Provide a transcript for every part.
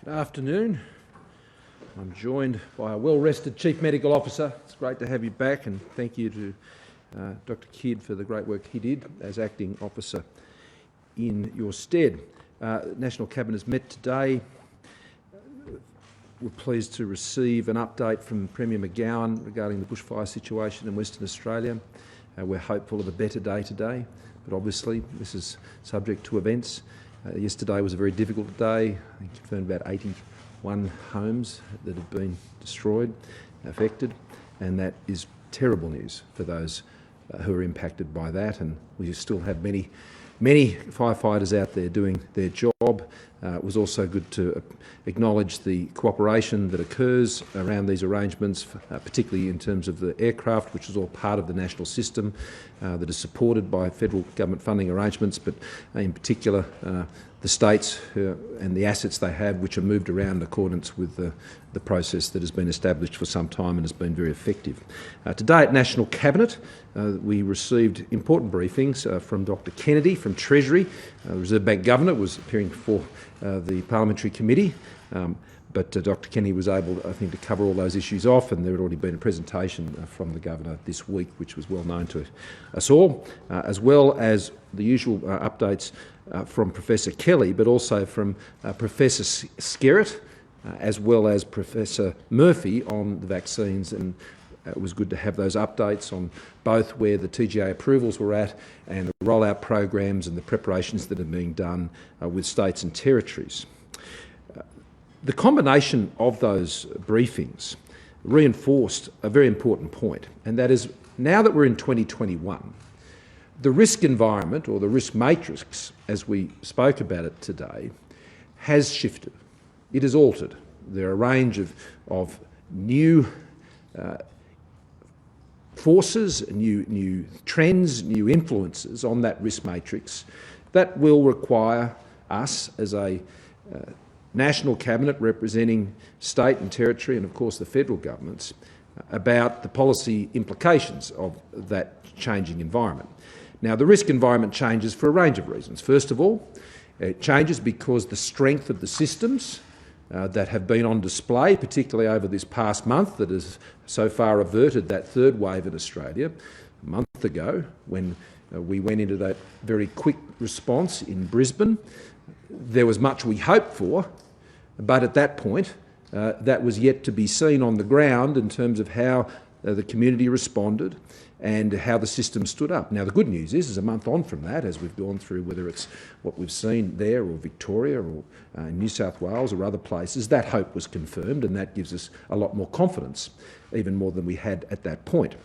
Good afternoon. I'm joined by a well-rested Chief Medical Officer. It's great to have you back, and thank you to Dr. Kidd for the great work he did as Acting Officer in your stead. National Cabinet has met today. We're pleased to receive an update from Premier McGowan regarding the bushfire situation in Western Australia. We're hopeful of a better day today, but obviously this is subject to events. Yesterday was a very difficult day. I confirmed about 81 homes that have been destroyed, affected, and that is terrible news for those who are impacted by that. And we still have many firefighters out there doing their job. It was also good to acknowledge the cooperation that occurs around these arrangements, particularly in terms of the aircraft, which is all part of the national system that is supported by federal government funding arrangements, but in particular the states and the assets they have, which are moved around in accordance with the process that has been established for some time and has been very effective. Today at National Cabinet, we received important briefings from Dr. Kennedy from Treasury. The Reserve Bank Governor was appearing before the Parliamentary Committee, but Dr. Kennedy was able, I think, to cover all those issues off, and there had already been a presentation from the Governor this week, which was well known to us all, as well as the usual updates from Professor Kelly, but also from Professor Skerritt, as well as Professor Murphy on the vaccines, and it was good to have those updates on both where the TGA approvals were at and the rollout programs and the preparations that are being done with states and territories. The combination of those briefings reinforced a very important point, and that is, now that we're in 2021, the risk environment, or the risk matrix, as we spoke about it today, has shifted. It has altered. There are a range of new forces, new trends, new influences on that risk matrix that will require us as a National Cabinet representing state and territory, and of course the federal governments, about the policy implications of that changing environment. Now, the risk environment changes for a range of reasons. First of all, it changes because the strength of the systems that have been on display, particularly over this past month, that has so far averted that third wave in Australia. A month ago, when we went into that very quick response in Brisbane, there was much we hoped for, but at that point, that was yet to be seen on the ground in terms of how the community responded and how the system stood up. Now, the good news is a month on from that, as we've gone through, whether it's what we've seen there or Victoria or New South Wales or other places, that hope was confirmed, and that gives us a lot more confidence, even more than we had at that point.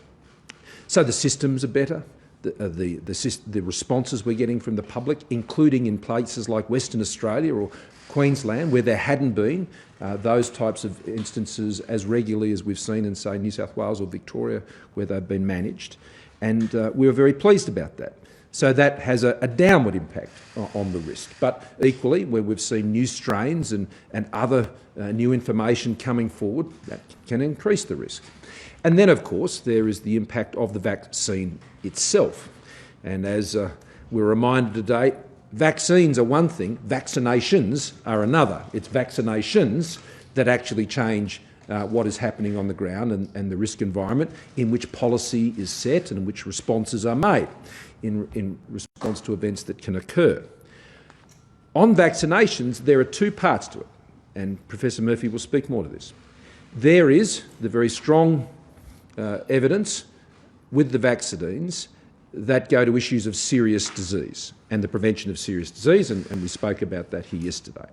So the systems are better. The responses we're getting from the public, including in places like Western Australia or Queensland, where there hadn't been those types of instances as regularly as we've seen in, say, New South Wales or Victoria, where they've been managed. And we were very pleased about that. So that has a downward impact on the risk. But equally, where we've seen new strains and other new information coming forward, that can increase the risk. And then, of course, there is the impact of the vaccine itself. And as we're reminded today, vaccines are one thing, vaccinations are another. It's vaccinations that actually change what is happening on the ground and the risk environment in which policy is set and in which responses are made in response to events that can occur. On vaccinations, there are two parts to it, and Professor Murphy will speak more to this. There is the very strong evidence with the vaccines that go to issues of serious disease and the prevention of serious disease, and we spoke about that here yesterday.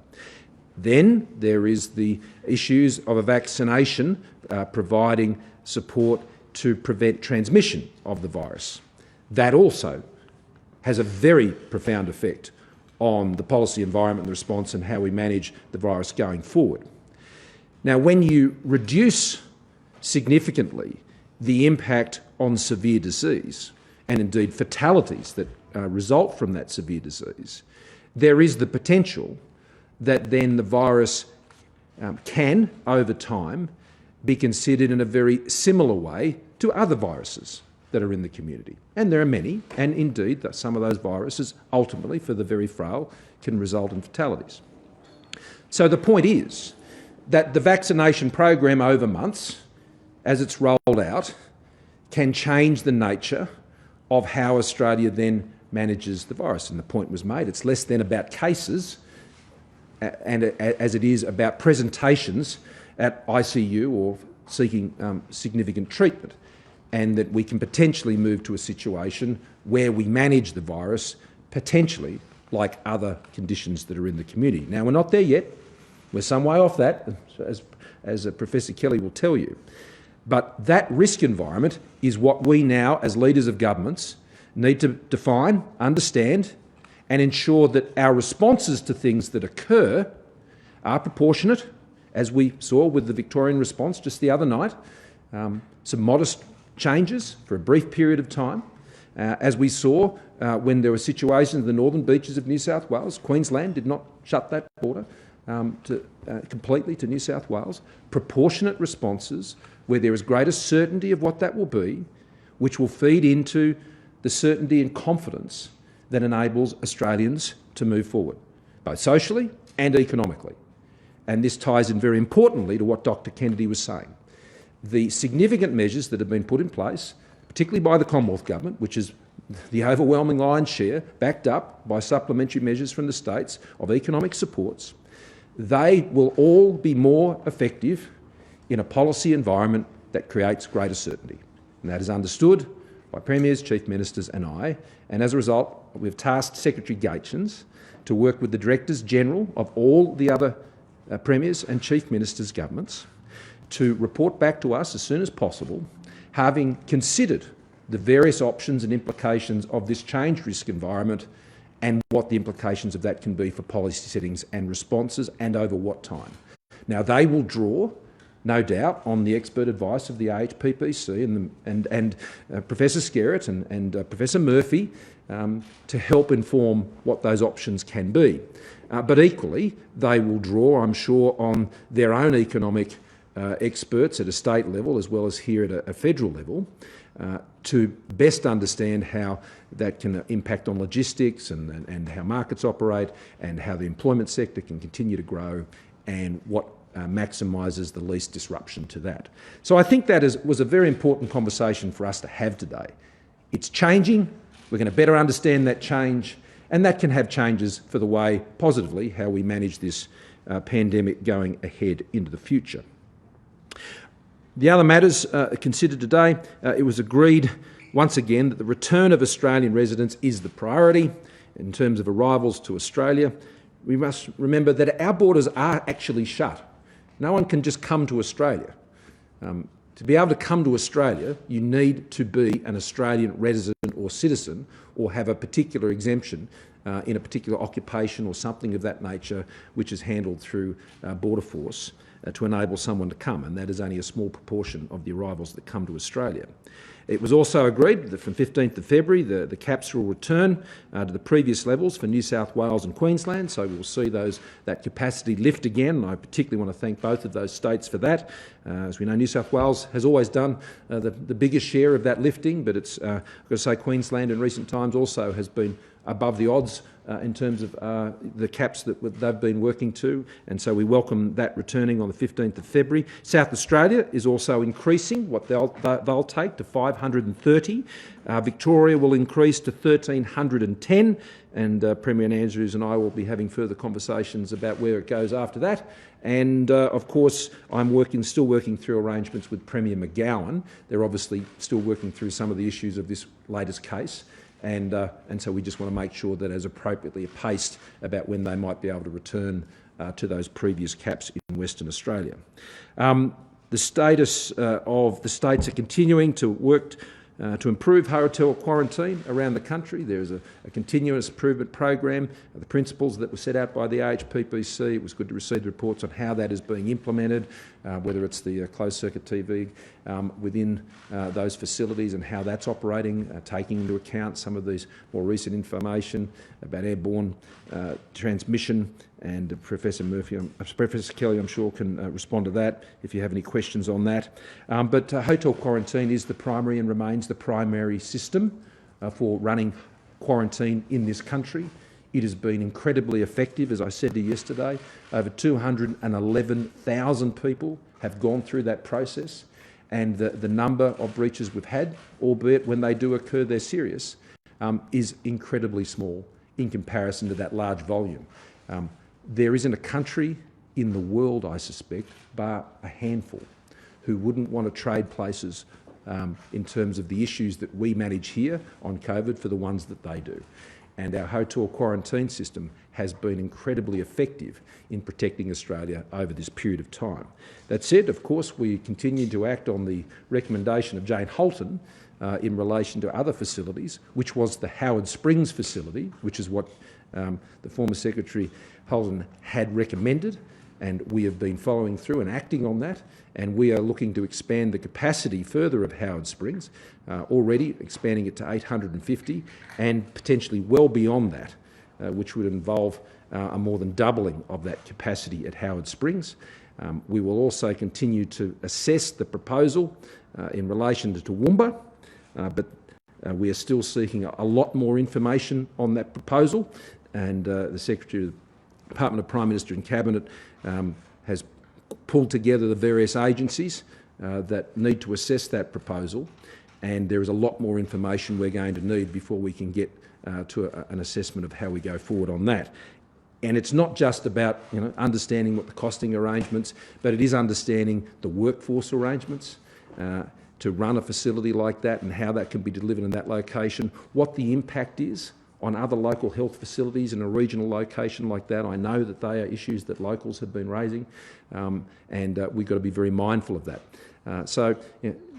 Then there is the issues of a vaccination providing support to prevent transmission of the virus. That also has a very profound effect on the policy environment and the response and how we manage the virus going forward. Now, when you reduce significantly the impact on severe disease, and indeed fatalities that result from that severe disease, there is the potential that then the virus can, over time, be considered in a very similar way to other viruses that are in the community. And there are many, and indeed some of those viruses ultimately, for the very frail, can result in fatalities. So the point is that the vaccination program over months, as it's rolled out, can change the nature of how Australia then manages the virus. And the point was made, it's less then about cases and as it is about presentations at ICU or seeking significant treatment, and that we can potentially move to a situation where we manage the virus potentially like other conditions that are in the community. Now, we're not there yet. We're some way off that, as Professor Kelly will tell you. But that risk environment is what we now, as leaders of governments, need to define, understand, and ensure that our responses to things that occur are proportionate, as we saw with the Victorian response just the other night. Some modest changes for a brief period of time. As we saw when there were situations in the northern beaches of New South Wales, Queensland did not shut that border completely to New South Wales. Proportionate responses where there is greater certainty of what that will be, which will feed into the certainty and confidence that enables Australians to move forward, both socially and economically. And this ties in very importantly to what Dr. Kennedy was saying. The significant measures that have been put in place, particularly by the Commonwealth Government, which is the overwhelming lion's share, backed up by supplementary measures from the states of economic supports, they will all be more effective in a policy environment that creates greater certainty. And that is understood by Premiers, Chief Ministers and I. And as a result, we've tasked Secretary Gaetjens to work with the Directors General of all the other Premiers and Chief Ministers' governments to report back to us as soon as possible, having considered the various options and implications of this changed risk environment and what the implications of that can be for policy settings and responses and over what time. Now, they will draw, no doubt, on the expert advice of the AHPPC and Professor Skerritt and Professor Murphy to help inform what those options can be. But equally, they will draw, I'm sure, on their own economic experts at a state level as well as here at a federal level to best understand how that can impact on logistics and how markets operate and how the employment sector can continue to grow and what maximises the least disruption to that. So I think that was a very important conversation for us to have today. It's changing. We're going to better understand that change, and that can have changes for the way, positively, how we manage this pandemic going ahead into the future. The other matters considered today, it was agreed once again that the return of Australian residents is the priority in terms of arrivals to Australia. We must remember that our borders are actually shut. No one can just come to Australia. To be able to come to Australia, you need to be an Australian resident or citizen or have a particular exemption in a particular occupation or something of that nature, which is handled through Border Force to enable someone to come, and that is only a small proportion of the arrivals that come to Australia. It was also agreed that from 15th of February the caps will return to the previous levels for New South Wales and Queensland, so we will see that capacity lift again. I particularly want to thank both of those states for that. As we know, New South Wales has always done the biggest share of that lifting, but it's, I've got to say, Queensland in recent times also has been above the odds in terms of the caps that they've been working to, and so we welcome that returning on the 15th of February. South Australia is also increasing what they'll take to 530. Victoria will increase to 1,310, and Premier Andrews and I will be having further conversations about where it goes after that. And of course, I'm still working through arrangements with Premier McGowan. They're obviously still working through some of the issues of this latest case. And so we just want to make sure that as appropriately paced about when they might be able to return to those previous caps in Western Australia. The status of the states are continuing to work to improve hotel quarantine around the country. There is a continuous improvement program. The principles that were set out by the AHPPC, it was good to receive the reports on how that is being implemented, whether it's the closed-circuit TV within those facilities and how that's operating, taking into account some of these more recent information about airborne transmission. And Professor Kelly, I'm sure, can respond to that if you have any questions on that. But hotel quarantine is the primary and remains the primary system for running quarantine in this country. It has been incredibly effective, as I said to you yesterday. Over 211,000 people have gone through that process, and the number of breaches we've had, albeit when they do occur they're serious, is incredibly small in comparison to that large volume. There isn't a country in the world, I suspect, bar a handful, who wouldn't want to trade places in terms of the issues that we manage here on COVID for the ones that they do. And our hotel quarantine system has been incredibly effective in protecting Australia over this period of time. That said, of course, we continue to act on the recommendation of Jane Holton in relation to other facilities, which was the Howard Springs facility, which is what the former Secretary Holton had recommended, and we have been following through and acting on that, and we are looking to expand the capacity further of Howard Springs, already expanding it to 850 and potentially well beyond that, which would involve a more than doubling of that capacity at Howard Springs. We will also continue to assess the proposal in relation to Toowoomba, but we are still seeking a lot more information on that proposal, and the Secretary of the Department of Prime Minister and Cabinet has pulled together the various agencies that need to assess that proposal, and there is a lot more information we're going to need before we can get to an assessment of how we go forward on that. And it's not just about understanding what the costing arrangements, but it is understanding the workforce arrangements to run a facility like that and how that can be delivered in that location, what the impact is on other local health facilities in a regional location like that. I know that they are issues that locals have been raising, and we've got to be very mindful of that. So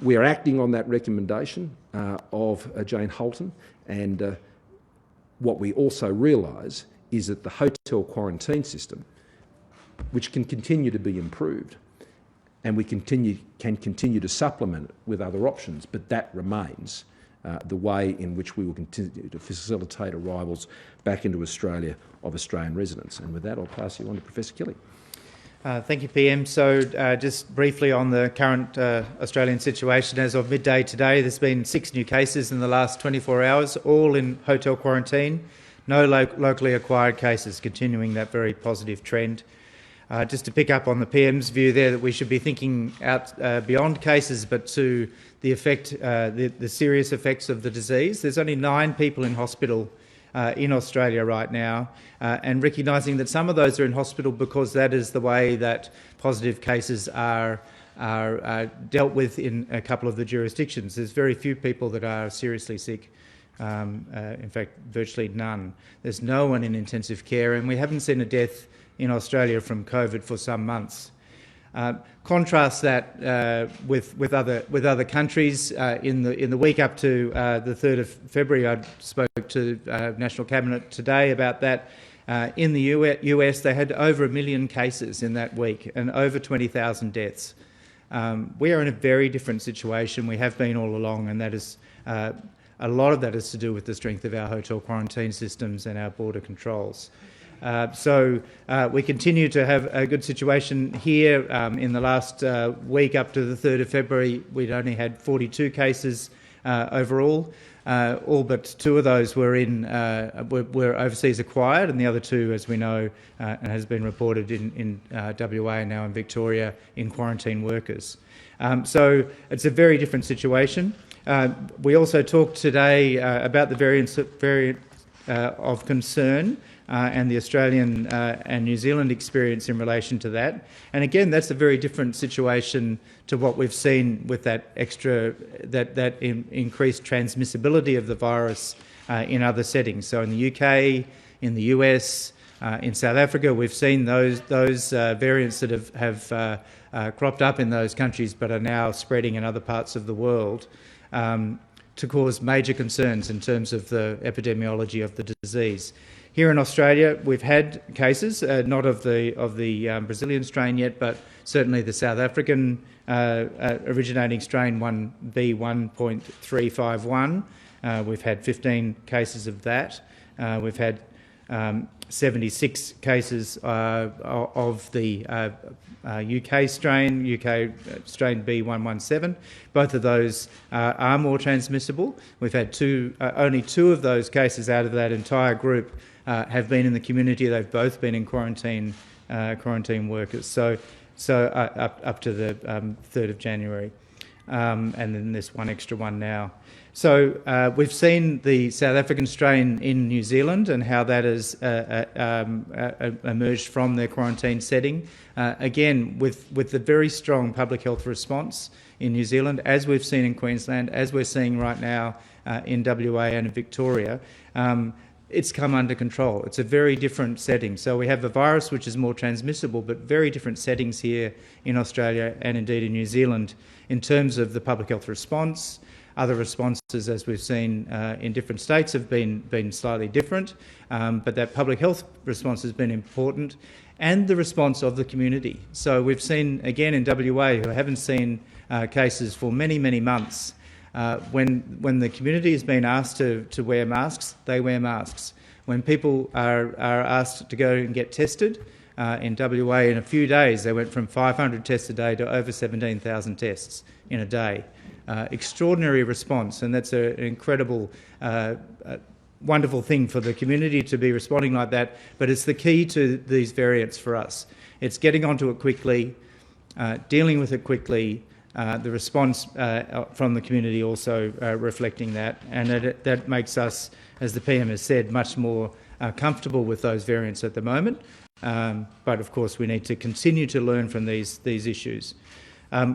we are acting on that recommendation of Jane Holton, and what we also realise is that the hotel quarantine system, which can continue to be improved, and we can continue to supplement it with other options, but that remains the way in which we will continue to facilitate arrivals back into Australia of Australian residents. And with that, I'll pass you on to Professor Kelly. Thank you, PM. So just briefly on the current Australian situation, as of midday today, there's been 6 new cases in the last 24 hours, all in hotel quarantine. No locally acquired cases, continuing that very positive trend. Just to pick up on the PM's view there, that we should be thinking out beyond cases, but to the effect, the serious effects of the disease. There's only 9 people in hospital in Australia right now, and recognising that some of those are in hospital because that is the way that positive cases are dealt with in a couple of the jurisdictions. There's very few people that are seriously sick. In fact, virtually none. There's no one in intensive care, and we haven't seen a death in Australia from COVID for some months. Contrast that with other countries. In the week up to the 3rd of February, I spoke to National Cabinet today about that. In the US, they had over 1 million cases in that week and over 20,000 deaths. We are in a very different situation. We have been all along, and that is a lot of that is to do with the strength of our hotel quarantine systems and our border controls. So we continue to have a good situation here. In the last week up to the 3rd of February, we'd only had 42 cases overall. All but 2 of those were overseas acquired, and the other 2, as we know, and has been reported in WA and now in Victoria, in quarantine workers. So it's a very different situation. We also talked today about the variant of concern and the Australian and New Zealand experience in relation to that. And again, that's a very different situation to what we've seen with that increased transmissibility of the virus in other settings. So in the UK, in the US, in South Africa, we've seen those variants that have cropped up in those countries but are now spreading in other parts of the world, to cause major concerns in terms of the epidemiology of the disease. Here in Australia, we've had cases, not of the Brazilian strain yet, but certainly the South African originating strain 1B1.351. We've had 15 cases of that. We've had 76 cases of the UK strain B117. Both of those are more transmissible. We've had only two of those cases out of that entire group have been in the community. They've both been in quarantine workers. So up to the 3rd of January. And then there's one extra one now. So we've seen the South African strain in New Zealand and how that has emerged from their quarantine setting. Again, with the very strong public health response in New Zealand, as we've seen in Queensland, as we're seeing right now in WA and in Victoria, it's come under control. It's a very different setting. So we have a virus which is more transmissible, but very different settings here in Australia and indeed in New Zealand in terms of the public health response. Other responses, as we've seen in different states, have been slightly different, but that public health response has been important, and the response of the community. So we've seen, again, in WA, who haven't seen cases for many, many months, when the community has been asked to wear masks, they wear masks. When people are asked to go and get tested, in WA in a few days, they went from 500 tests a day to over 17,000 tests in a day. Extraordinary response, and that's an incredible, wonderful thing for the community to be responding like that, but it's the key to these variants for us. It's getting onto it quickly, dealing with it quickly, the response from the community also reflecting that, and that makes us, as the PM has said, much more comfortable with those variants at the moment, but of course we need to continue to learn from these issues.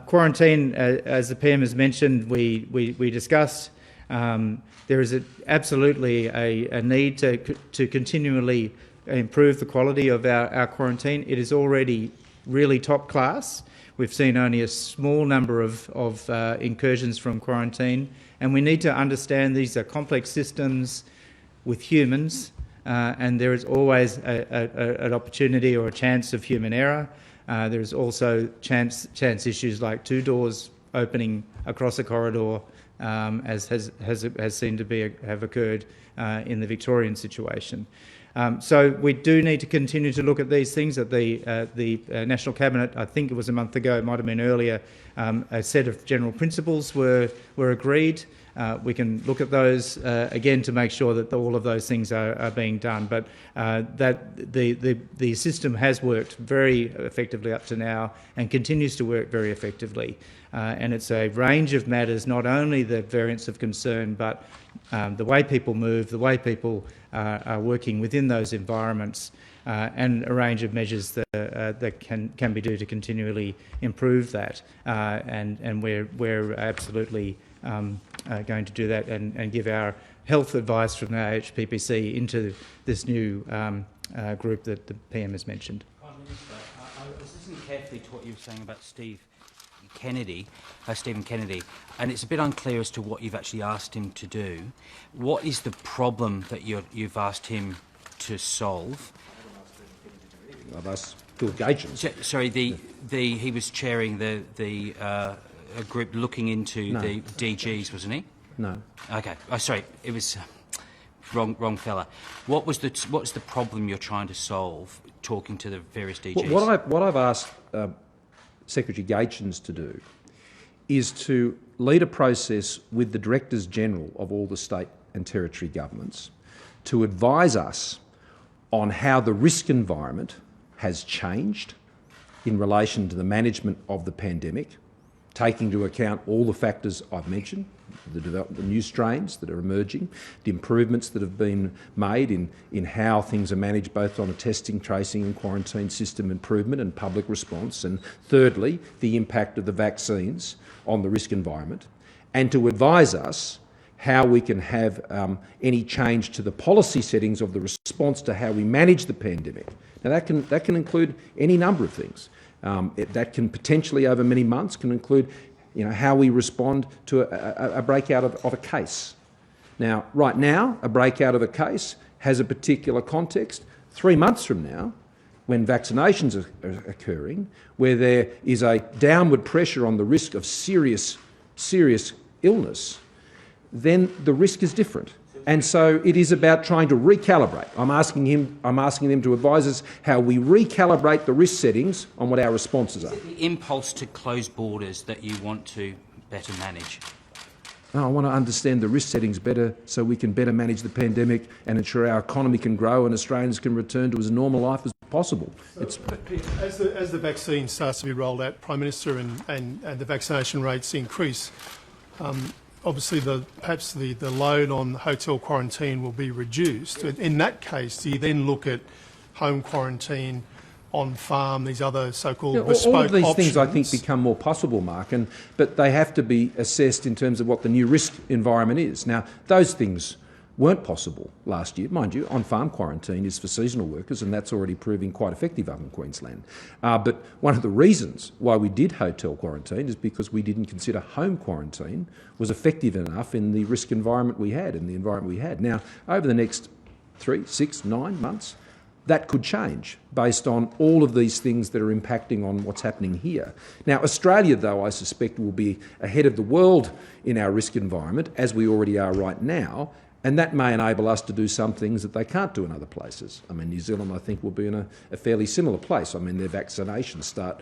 Quarantine, as the PM has mentioned, we discussed. There is absolutely a need to continually improve the quality of our quarantine. It is already really top class. We've seen only a small number of incursions from quarantine, and we need to understand these are complex systems with humans, and there is always an opportunity or a chance of human error. There's also chance issues like two doors opening across a corridor, as has seemed to have occurred in the Victorian situation. So we do need to continue to look at these things. At the National Cabinet, I think it was a month ago, it might have been earlier, a set of general principles were agreed. We can look at those again to make sure that all of those things are being done. But that the system has worked very effectively up to now and continues to work very effectively. And it's a range of matters, not only the variants of concern, but the way people move, the way people are working within those environments, and a range of measures that can be done to continually improve that. And we're absolutely going to do that and give our health advice from our HPPC into this new group that the PM has mentioned. Prime Minister, I was listening carefully to what you were saying about Stephen Kennedy, and it's a bit unclear as to what you've actually asked him to do. What is the problem that you've asked him to solve? I've asked Bill Gates. Sorry, he was chairing a group looking into the DGs, wasn't he? No. Okay. Oh, sorry, it was wrong fella. What's the problem you're trying to solve? Talking to the various DGs. What I've asked Secretary Gates to do is to lead a process with the Directors General of all the state and territory governments to advise us on how the risk environment has changed in relation to the management of the pandemic, taking into account all the factors I've mentioned, the new strains that are emerging, the improvements that have been made in how things are managed both on a testing, tracing and quarantine system improvement and public response, and thirdly, the impact of the vaccines on the risk environment, and to advise us how we can have any change to the policy settings of the response to how we manage the pandemic. Now that can include any number of things. That can potentially, over many months, can include how we respond to a breakout of a case. Now, right now, a breakout of a case has a particular context. 3 months from now, when vaccinations are occurring, where there is a downward pressure on the risk of serious illness, then the risk is different. And so it is about trying to recalibrate. I'm asking them to advise us how we recalibrate the risk settings on what our responses are. Is it the impulse to close borders that you want to better manage? I want to understand the risk settings better so we can better manage the pandemic and ensure our economy can grow and Australians can return to as normal life as possible. As the vaccine starts to be rolled out, Prime Minister, and the vaccination rates increase, obviously perhaps the load on hotel quarantine will be reduced. In that case, do you then look at home quarantine, on farm, these other so-called bespoke all of these options? things, I think, become more possible, Mark, but they have to be assessed in terms of what the new risk environment is. Now, those things weren't possible last year. Mind you, on-farm quarantine is for seasonal workers, and that's already proving quite effective up in Queensland. But one of the reasons why we did hotel quarantine is because we didn't consider home quarantine was effective enough in the risk environment we had, in the environment we had. Now, over the next 3, 6, 9 months, that could change based on all of these things that are impacting on what's happening here. Now, Australia, though, I suspect will be ahead of the world in our risk environment, as we already are right now, and that may enable us to do some things that they can't do in other places. I mean, New Zealand, I think, will be in a fairly similar place. I mean, their vaccinations start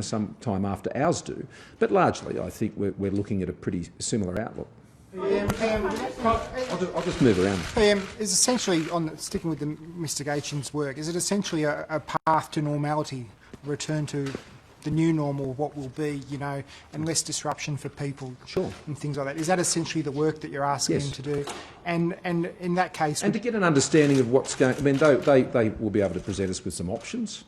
some time after ours do. But largely, I think we're looking at a pretty similar outlook. I'll just move around. PM is essentially, on sticking with Mr. Gaetjen's work, is it essentially a path to normality, return to the new normal, what will be, and less disruption for people, sure, and things like that? Is that essentially the work that you're asking him to do? And in that case, and to get an understanding of what's going. I mean, they will be able to present us with some options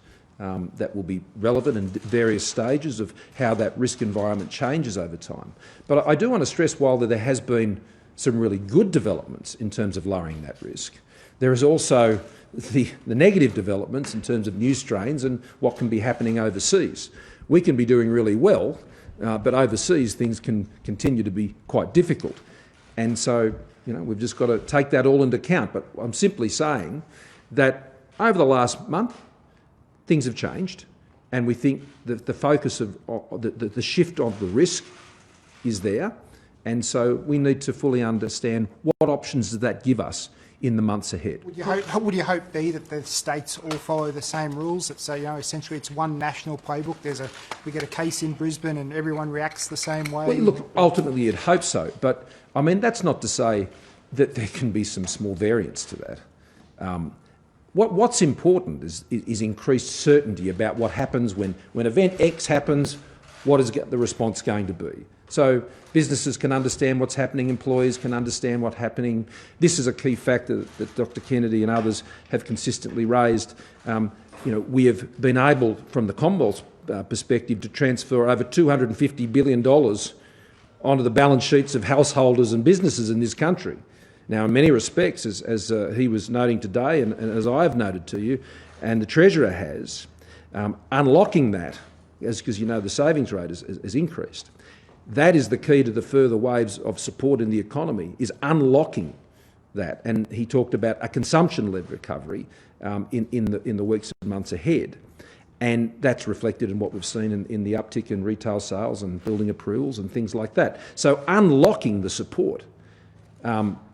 that will be relevant in various stages of how that risk environment changes over time. But I do want to stress, while there has been some really good developments in terms of lowering that risk, there is also the negative developments in terms of new strains and what can be happening overseas. We can be doing really well, but overseas things can continue to be quite difficult. And so, we've just got to take that all into account. But I'm simply saying that over the last month, things have changed, and we think that the focus of the shift of the risk is there, and so we need to fully understand what options does that give us in the months ahead. Would your hope be that the states all follow the same rules? That say, essentially it's one national playbook. We get a case in Brisbane and everyone reacts the same way. Well, look, ultimately you'd hope so, but I mean that's not to say that there can be some small variance to that. What's important is increased certainty about what happens when event X happens. What is the response going to be? So businesses can understand what's happening, employers can understand what's happening. This is a key factor that Dr. Kennedy and others have consistently raised. We have been able, from the Commonwealth's perspective, to transfer over $250 billion onto the balance sheets of householders and businesses in this country. Now, in many respects, as he was noting today, and as I have noted to you, and the Treasurer has, unlocking that, because the savings rate has increased, that is the key to the further waves of support in the economy, is unlocking that. And he talked about a consumption-led recovery in the weeks and months ahead. And that's reflected in what we've seen in the uptick in retail sales and building approvals and things like that. So unlocking the support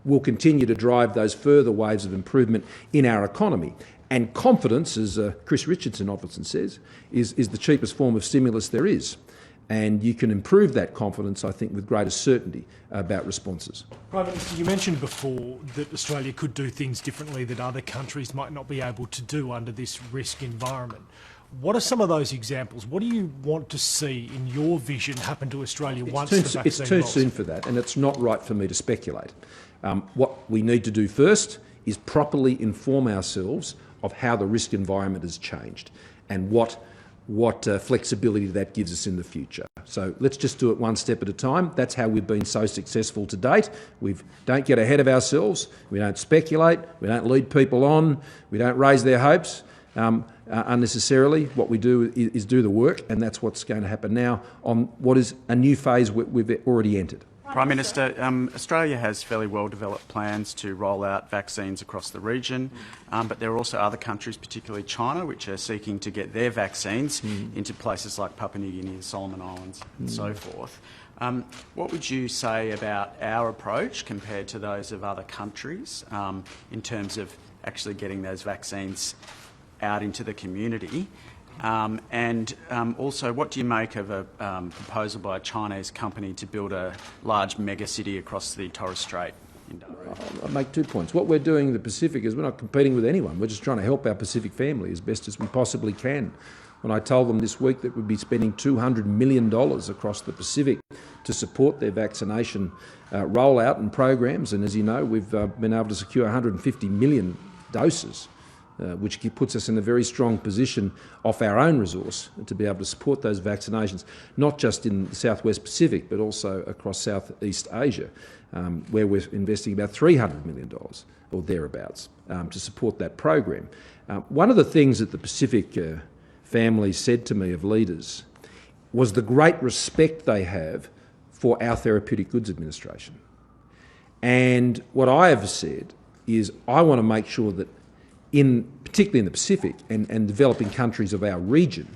will continue to drive those further waves of improvement in our economy. And confidence, as Chris Richardson often says, is the cheapest form of stimulus there is. And you can improve that confidence, I think, with greater certainty about responses. Prime Minister, you mentioned before that Australia could do things differently that other countries might not be able to do under this risk environment. What are some of those examples? What do you want to see, in your vision, happen to Australia once the vaccine rolls? It's too soon for that, and it's not right for me to speculate. What we need to do first is properly inform ourselves of how the risk environment has changed and what flexibility that gives us in the future. So let's just do it one step at a time. That's how we've been so successful to date. We don't get ahead of ourselves. We don't speculate. We don't lead people on. We don't raise their hopes unnecessarily. What we do is do the work, and that's what's going to happen now on what is a new phase we've already entered. Prime Minister, Australia has fairly well-developed plans to roll out vaccines across the region, but there are also other countries, particularly China, which are seeking to get their vaccines into places like Papua New Guinea, the Solomon Islands and so forth. What would you say about our approach compared to those of other countries in terms of actually getting those vaccines out into the community? And also, what do you make of a proposal by a Chinese company to build a large megacity across the Torres Strait? I'll make 2 points. What we're doing in the Pacific is we're not competing with anyone. We're just trying to help our Pacific family as best as we possibly can. When I told them this week that we'd be spending $200 million across the Pacific to support their vaccination rollout and programs, and as you know, we've been able to secure 150 million doses, which puts us in a very strong position off our own resource to be able to support those vaccinations, not just in the Southwest Pacific, but also across Southeast Asia, where we're investing about $300 million or thereabouts to support that program. One of the things that the Pacific family said to me of leaders was the great respect they have for our Therapeutic Goods Administration. And what I have said is I want to make sure that particularly in the Pacific and developing countries of our region,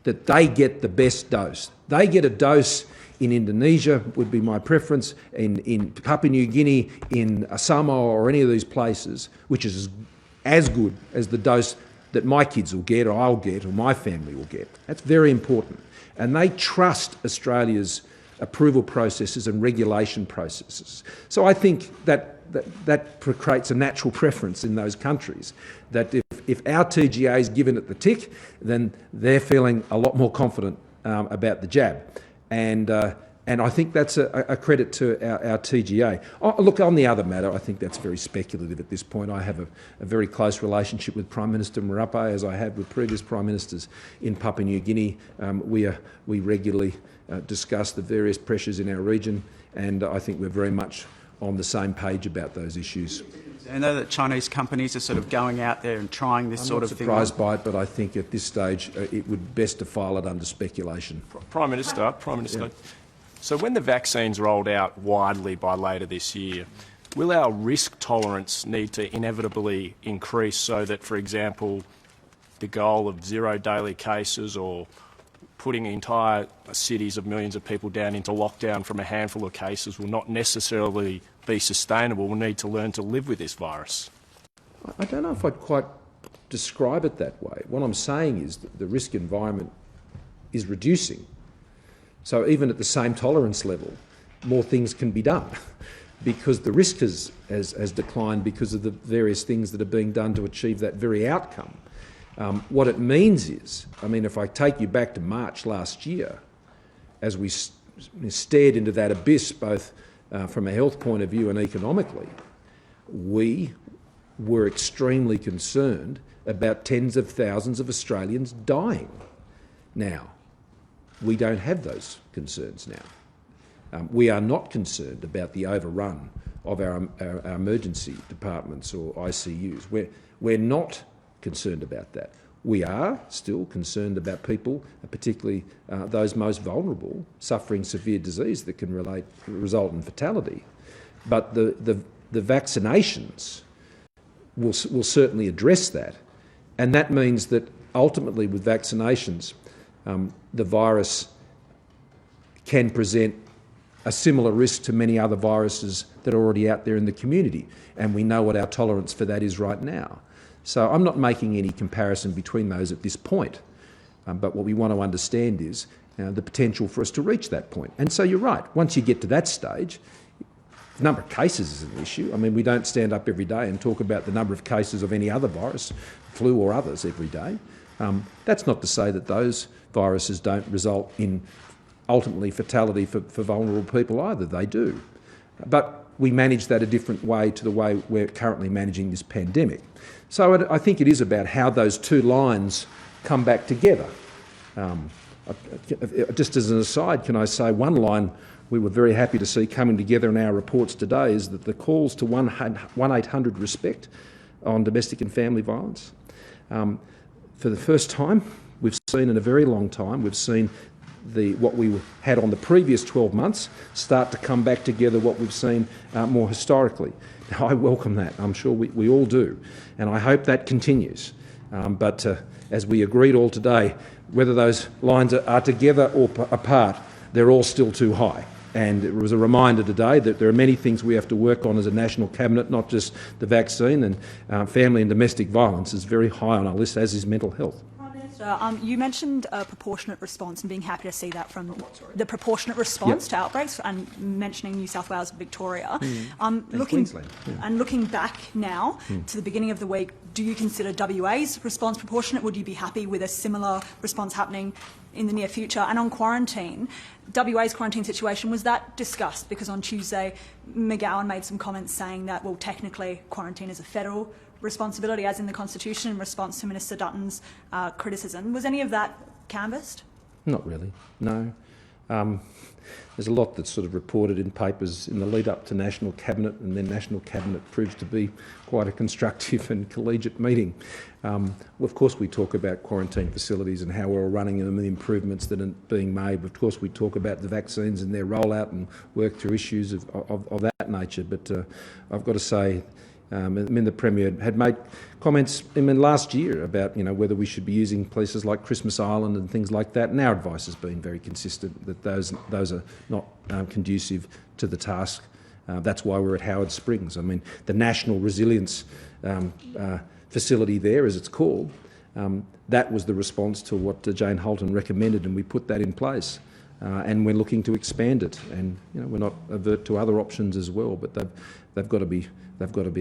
that they get the best dose. They get a dose in Indonesia, would be my preference, in Papua New Guinea, in Samoa or any of these places, which is as good as the dose that my kids will get, or I'll get, or my family will get. That's very important. And they trust Australia's approval processes and regulation processes. So I think that creates a natural preference in those countries, that if our TGA is given it the tick, then they're feeling a lot more confident about the jab. And I think that's a credit to our TGA. Look, on the other matter, I think that's very speculative at this point. I have a very close relationship with Prime Minister Marape, as I have with previous Prime Ministers in Papua New Guinea. We regularly discuss the various pressures in our region, and I think we're very much on the same page about those issues. I know that Chinese companies are sort of going out there and trying this sort of thing. I'm not surprised by it, but I think at this stage it would be best to file it under speculation. Prime Minister. Yeah. So when the vaccine's rolled out widely by later this year, will our risk tolerance need to inevitably increase so that, for example, the goal of 0 daily cases or putting entire cities of millions of people down into lockdown from a handful of cases will not necessarily be sustainable? We'll need to learn to live with this virus. I don't know if I'd quite describe it that way. What I'm saying is that the risk environment is reducing. So even at the same tolerance level, more things can be done because the risk has declined because of the various things that are being done to achieve that very outcome. What it means is, if I take you back to March last year, as we stared into that abyss, both from a health point of view and economically, we were extremely concerned about tens of thousands of Australians dying. Now, we don't have those concerns now. We are not concerned about the overrun of our emergency departments or ICUs. We're not concerned about that. We are still concerned about people, particularly those most vulnerable, suffering severe disease that can result in fatality. But the vaccinations will certainly address that. And that means that ultimately with vaccinations, the virus can present a similar risk to many other viruses that are already out there in the community. And we know what our tolerance for that is right now. So I'm not making any comparison between those at this point. But what we want to understand is the potential for us to reach that point. And so you're right, once you get to that stage, the number of cases is an issue. We don't stand up every day and talk about the number of cases of any other virus, flu or others, every day. That's not to say that those viruses don't result in ultimately fatality for vulnerable people either. They do. But we manage that a different way to the way we're currently managing this pandemic. So I think it is about how those two lines come back together. Just as an aside, can I say one line we were very happy to see coming together in our reports today is that the calls to 1-800-RESPECT on domestic and family violence. For the first time, we've seen in a very long time, we've seen what we had on the previous 12 months start to come back together, what we've seen more historically. Now, I welcome that. I'm sure we all do. And I hope that continues. But as we agreed all today, whether those lines are together or apart, they're all still too high. And it was a reminder today that there are many things we have to work on as a national cabinet, not just the vaccine, and family and domestic violence is very high on our list, as is mental health. You mentioned a proportionate response and being happy to see that from the proportionate response to outbreaks, and mentioning New South Wales and Victoria. Looking back now to the beginning of the week, do you consider WA's response proportionate? Would you be happy with a similar response happening in the near future? And on quarantine, WA's quarantine situation, was that discussed? Because on Tuesday, McGowan made some comments saying that, well, technically quarantine is a federal responsibility, as in the Constitution, in response to Minister Dutton's criticism. Was any of that canvassed? Not really, no. There's a lot that's sort of reported in papers in the lead up to National Cabinet, and then National Cabinet proves to be quite a constructive and collegiate meeting. Of course we talk about quarantine facilities and how we're running them and the improvements that are being made. Of course we talk about the vaccines and their rollout and work through issues of that nature. But I've got to say, the Premier had made comments last year about whether we should be using places like Christmas Island and things like that, and our advice has been very consistent that those are not conducive to the task. That's why we're at Howard Springs. The National Resilience Facility there, as it's called, that was the response to what Jane Holton recommended, and we put that in place. And we're looking to expand it, and we're not avert to other options as well, but they've got to be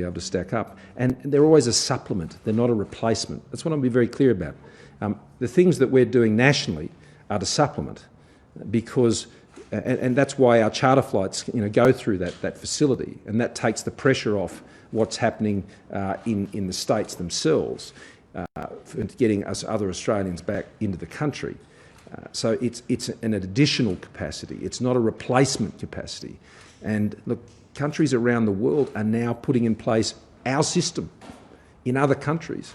able to stack up. And they're always a supplement, they're not a replacement. That's what I want to be very clear about. The things that we're doing nationally are to supplement, because, and that's why our charter flights go through that facility, and that takes the pressure off what's happening in the states themselves, for getting us other Australians back into the country. So it's an additional capacity, it's not a replacement capacity. And look, countries around the world are now putting in place our system in other countries,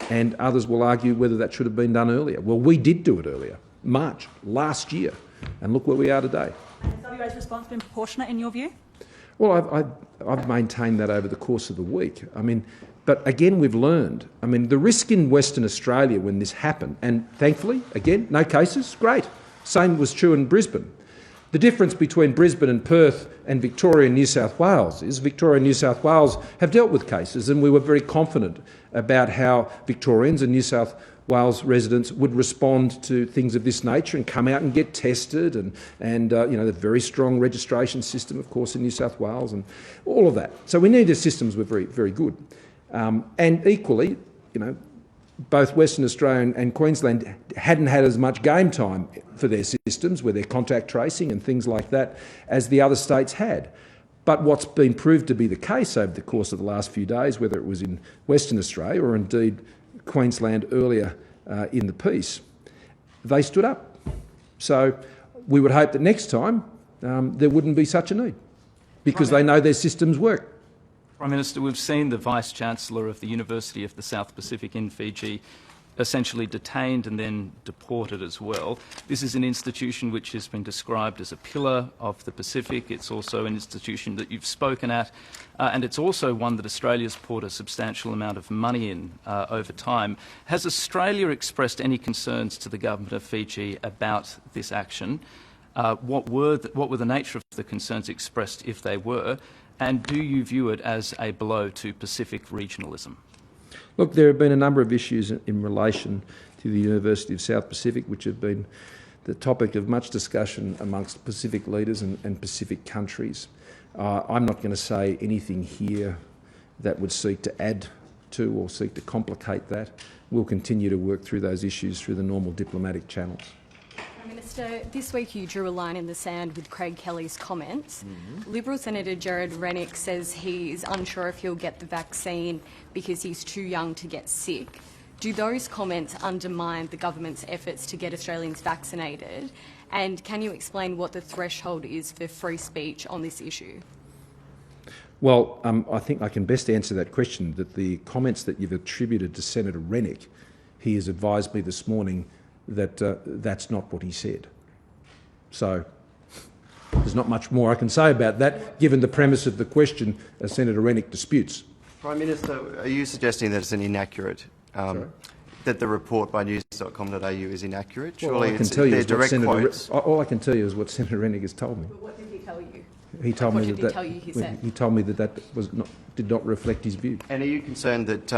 and others will argue whether that should have been done earlier. Well, we did do it earlier, March last year, and look where we are today. And has WA's response been proportionate in your view? Well, I've maintained that over the course of the week. But again, we've learned. The risk in Western Australia when this happened, and thankfully, again, no cases, great. Same was true in Brisbane. The difference between Brisbane and Perth and Victoria and New South Wales is Victoria and New South Wales have dealt with cases, and we were very confident about how Victorians and New South Wales residents would respond to things of this nature and come out and get tested, and the very strong registration system, of course, in New South Wales, and all of that. So we knew the systems were very, very good. And equally, both Western Australia and Queensland hadn't had as much game time for their systems with their contact tracing and things like that as the other states had. But what's been proved to be the case over the course of the last few days, whether it was in Western Australia or indeed Queensland earlier in the piece, they stood up. So we would hope that next time there wouldn't be such a need, because they know their systems work. Prime Minister, we've seen the Vice-Chancellor of the University of the South Pacific in Fiji essentially detained and then deported as well. This is an institution which has been described as a pillar of the Pacific. It's also an institution that you've spoken at, and it's also one that Australia's poured a substantial amount of money in over time. Has Australia expressed any concerns to the government of Fiji about this action? What were the nature of the concerns expressed, if they were? And do you view it as a blow to Pacific regionalism? Look, there have been a number of issues in relation to the University of South Pacific which have been the topic of much discussion amongst Pacific leaders and Pacific countries. I'm not going to say anything here that would seek to add to or seek to complicate that. We'll continue to work through those issues through the normal diplomatic channels. Minister, this week you drew a line in the sand with Craig Kelly's comments. Liberal Senator Jared Rennick says he's unsure if he'll get the vaccine because he's too young to get sick. Do those comments undermine the government's efforts to get Australians vaccinated? And can you explain what the threshold is for free speech on this issue? Well, I think I can best answer that question, that the comments that you've attributed to Senator Rennick, he has advised me this morning that that's not what he said. So there's not much more I can say about that, given the premise of the question Senator Rennick disputes. Prime Minister, are you suggesting that it's an inaccurate, that the report by news.com.au is inaccurate? Surely all I can tell you is what Senator Rennick has told me. But what did he tell you? He told What me did that he tell you he said? He told me that did not reflect his view. And are you concerned that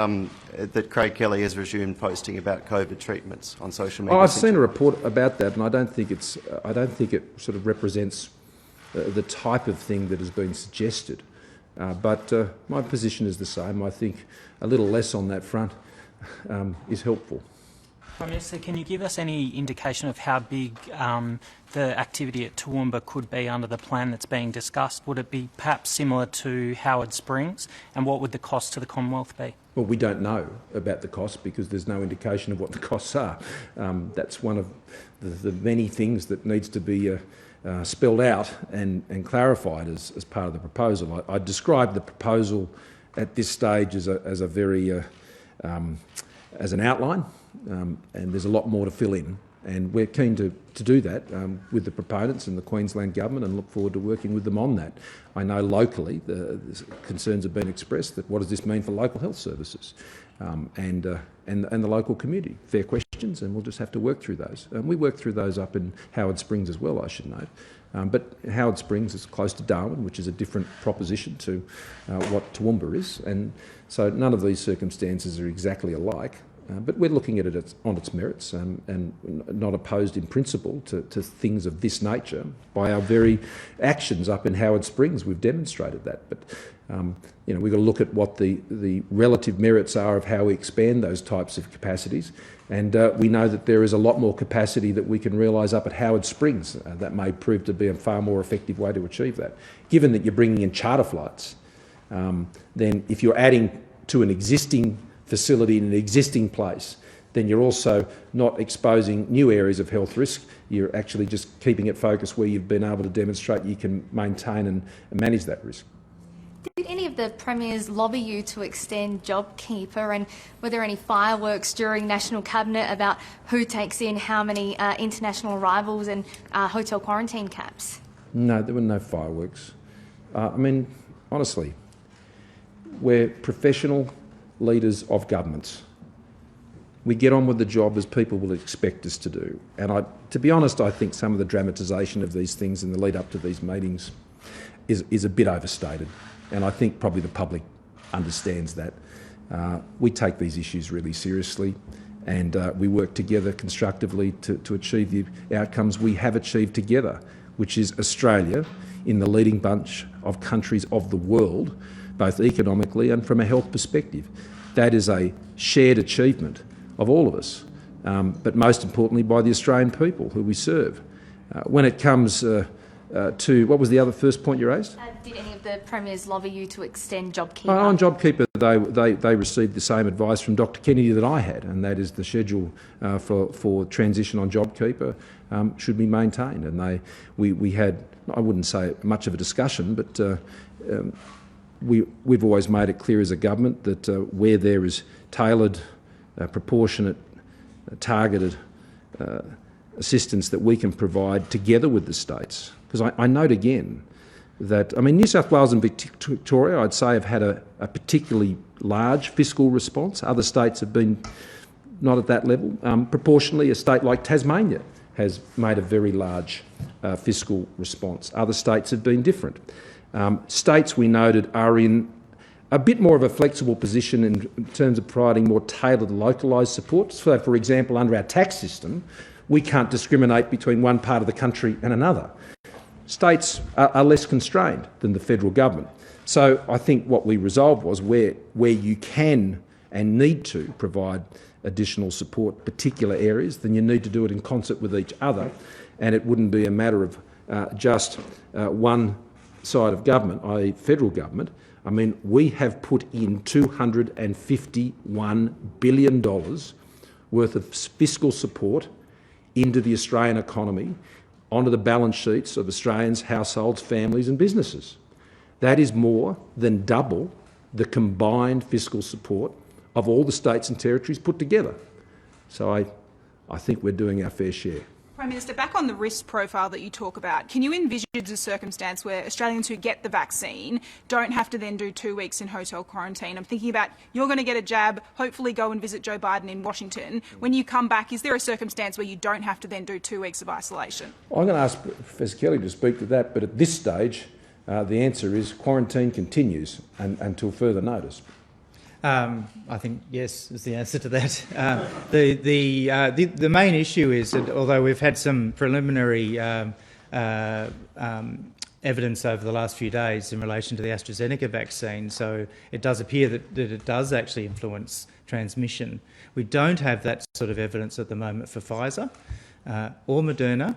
that Craig Kelly has resumed posting about COVID treatments on social media? I've seen a report about that, and I don't think it sort of represents the type of thing that has been suggested. But my position is the same. I think a little less on that front is helpful. Prime Minister, can you give us any indication of how big the activity at Toowoomba could be under the plan that's being discussed? Would it be perhaps similar to Howard Springs, and what would the cost to the Commonwealth be? Well, we don't know about the costs because there's no indication of what the costs are. That's one of the many things that needs to be spelled out and clarified as part of the proposal. I described the proposal at this stage as a very as an outline, and there's a lot more to fill in. And we're keen to do that with the proponents and the Queensland Government, and look forward to working with them on that. I know locally the concerns have been expressed that what does this mean for local health services and the local community? Fair questions, and we'll just have to work through those. We work through those up in Howard Springs as well, I should note. But Howard Springs is close to Darwin, which is a different proposition to what Toowoomba is, and so none of these circumstances are exactly alike. But we're looking at it on its merits and not opposed in principle to things of this nature. By our very actions up in Howard Springs, we've demonstrated that. But we've got to look at what the relative merits are of how we expand those types of capacities. And we know that there is a lot more capacity that we can realise up at Howard Springs. That may prove to be a far more effective way to achieve that. Given that you're bringing in charter flights, then if you're adding to an existing facility in an existing place, then you're also not exposing new areas of health risk. You're actually just keeping it focused where you've been able to demonstrate you can maintain and manage that risk. Did any of the premiers lobby you to extend JobKeeper, and were there any fireworks during National Cabinet about who takes in how many international arrivals and hotel quarantine caps? No, there were no fireworks. Honestly, we're professional leaders of governments. We get on with the job as people will expect us to do. And to be honest, I think some of the dramatisation of these things in the lead up to these meetings is a bit overstated. And I think probably the public understands that. We take these issues really seriously, and we work together constructively to achieve the outcomes we have achieved together, which is Australia in the leading bunch of countries of the world, both economically and from a health perspective. That is a shared achievement of all of us, but most importantly by the Australian people who we serve. When it comes to, what was the other first point you raised? Did any of the premiers lobby you to extend JobKeeper? On JobKeeper, they received the same advice from Dr Kennedy that I had, and that is the schedule for transition on JobKeeper should be maintained. And we had, I wouldn't say much of a discussion, but we've always made it clear as a government that where there is tailored, proportionate, targeted assistance that we can provide together with the states. Because I note again that, New South Wales and Victoria, I'd say, have had a particularly large fiscal response. Other states have been not at that level. Proportionally, a state like Tasmania has made a very large fiscal response. Other states have been different. States, we noted, are in a bit more of a flexible position in terms of providing more tailored, localised support. So, for example, under our tax system, we can't discriminate between one part of the country and another. States are less constrained than the federal government. So I think what we resolved was where you can and need to provide additional support particular areas, then you need to do it in concert with each other, and it wouldn't be a matter of just one side of government, i.e. federal government. We have put in $251 billion worth of fiscal support into the Australian economy, onto the balance sheets of Australians, households, families and businesses. That is more than double the combined fiscal support of all the states and territories put together. So I think we're doing our fair share. Prime Minister, back on the risk profile that you talk about, can you envisage a circumstance where Australians who get the vaccine don't have to then do 2 weeks in hotel quarantine? I'm thinking about you're going to get a jab, hopefully go and visit Joe Biden in Washington. When you come back, is there a circumstance where you don't have to then do 2 weeks of isolation? I'm going to ask Professor Kelly to speak to that, but at this stage, the answer is quarantine continues until further notice. I think yes is the answer to that. The main issue is that although we've had some preliminary evidence over the last few days in relation to the AstraZeneca vaccine, so it does appear that it does actually influence transmission. We don't have that sort of evidence at the moment for Pfizer or Moderna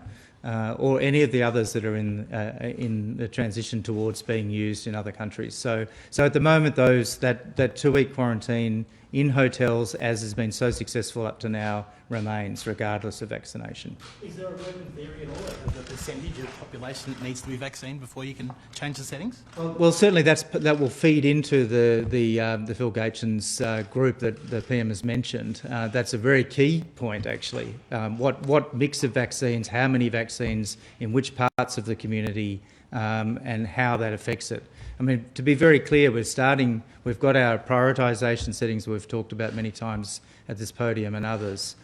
or any of the others that are in the transition towards being used in other countries. So at the moment, that 2-week quarantine in hotels, as has been so successful up to now, remains regardless of vaccination. Is there a relevant theory at all of the percentage of population that needs to be vaccinated before you can change the settings? Well, certainly that will feed into the Phil Gaetjens group that the PM has mentioned. That's a very key point, actually. What mix of vaccines, how many vaccines, in which parts of the community, and how that affects it. I mean, to be very clear, we've got our prioritisation settings we've talked about many times at this podium and others,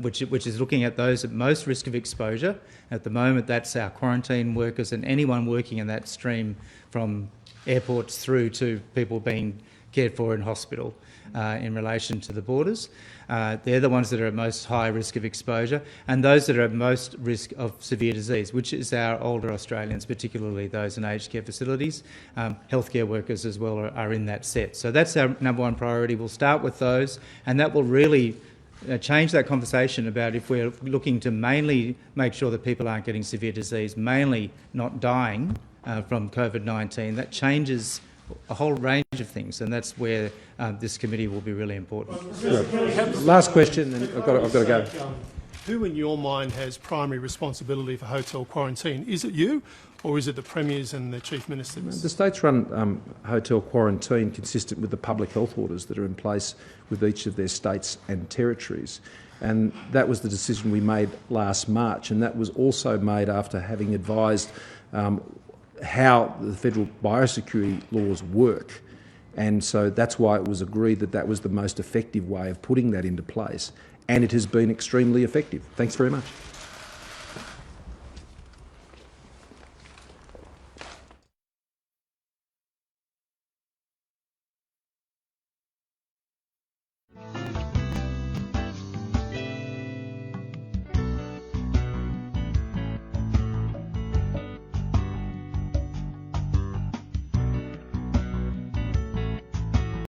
which is looking at those at most risk of exposure. At the moment, that's our quarantine workers and anyone working in that stream from airports through to people being cared for in hospital in relation to the borders. They're the ones that are at most high risk of exposure, and those that are at most risk of severe disease, which is our older Australians, particularly those in aged care facilities. Healthcare workers as well are in that set. So that's our number one priority. We'll start with those, and that will really change that conversation about if we're looking to mainly make sure that people aren't getting severe disease, mainly not dying from COVID-19. That changes a whole range of things, and that's where this committee will be really important. Last question, and I've got to go. Who in your mind has primary responsibility for hotel quarantine? Is it you, or is it the premiers and the chief ministers? The states run hotel quarantine consistent with the public health orders that are in place with each of their states and territories. And that was the decision we made last March, and that was also made after having advised how the federal biosecurity laws work. And so that's why it was agreed that that was the most effective way of putting that into place. And it has been extremely effective. Thanks very much.